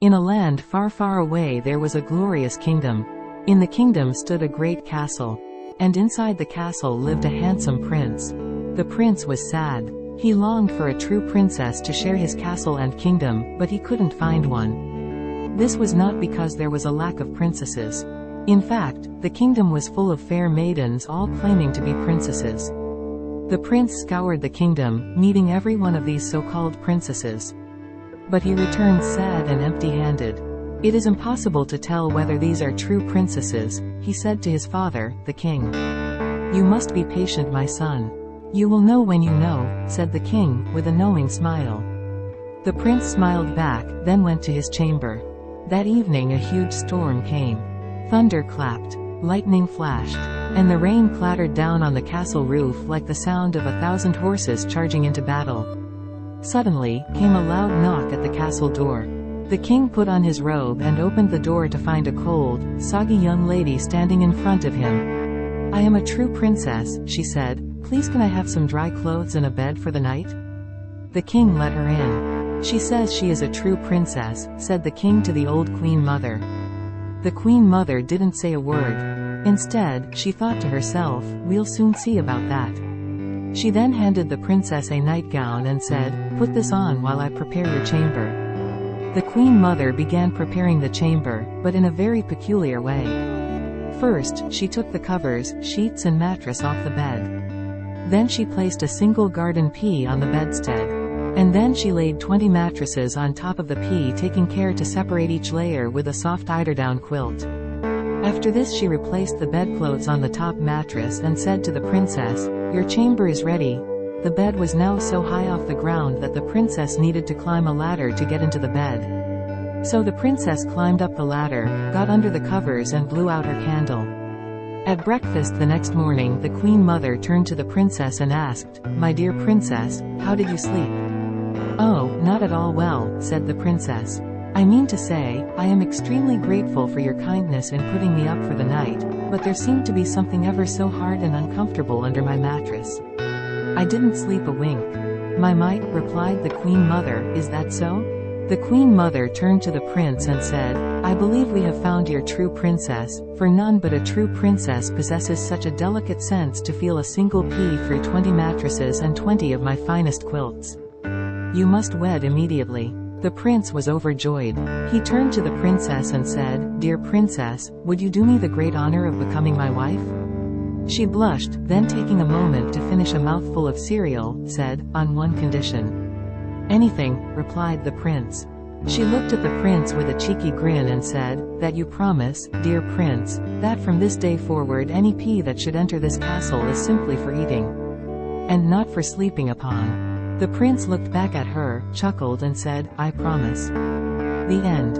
In a land far, far away there was a glorious kingdom. In the kingdom stood a great castle. And inside the castle lived a handsome prince. The prince was sad. He longed for a true princess to share his castle and kingdom, but he couldn't find one. This was not because there was a lack of princesses. In fact, the kingdom was full of fair maidens all claiming to be princesses. The prince scoured the kingdom, meeting every one of these so-called princesses. But he returned sad and empty-handed. "It is impossible to tell whether these are true princesses," he said to his father, the king. "You must be patient, my son. You will know when you know," said the king, with a knowing smile. The prince smiled back, then went to his chamber. That evening a huge storm came. Thunder clapped, lightning flashed, and the rain clattered down on the castle roof like the sound of 1,000 horses charging into battle. Suddenly, came a loud knock at the castle door. The king put on his robe and opened the door to find a cold, soggy young lady standing in front of him. "I am a true princess," she said. "Please can I have some dry clothes and a bed for the night?" The king let her in. "She says she is a true princess," said the king to the old queen mother. The queen mother didn't say a word. Instead, she thought to herself, "We'll soon see about that." She then handed the princess a nightgown and said, "Put this on while I prepare your chamber." The queen mother began preparing the chamber, but in a very peculiar way. First, she took the covers, sheets and mattress off the bed. Then she placed a single garden pea on the bedstead. And then she laid 20 mattresses on top of the pea, taking care to separate each layer with a soft eiderdown quilt. After this she replaced the bedclothes on the top mattress and said to the princess, "Your chamber is ready." The bed was now so high off the ground that the princess needed to climb a ladder to get into the bed. So the princess climbed up the ladder, got under the covers and blew out her candle. At breakfast the next morning the queen mother turned to the princess and asked, "My dear princess, how did you sleep?" "Oh, not at all well," said the princess. "I mean to say, I am extremely grateful for your kindness in putting me up for the night, but there seemed to be something ever so hard and uncomfortable under my mattress. I didn't sleep a wink." "My might," replied the queen mother, "is that so?" The queen mother turned to the prince and said, "I believe we have found your true princess, for none but a true princess possesses such a delicate sense to feel a single pea through 20 mattresses and 20 of my finest quilts. You must wed immediately." The prince was overjoyed. He turned to the princess and said, "Dear princess, would you do me the great honor of becoming my wife?" She blushed, then taking a moment to finish a mouthful of cereal, said, "On one condition." "Anything," replied the prince. She looked at the prince with a cheeky grin and said, "That you promise, dear prince, that from this day forward any pea that should enter this castle is simply for eating, and not for sleeping upon." The prince looked back at her, chuckled and said, "I promise." The end.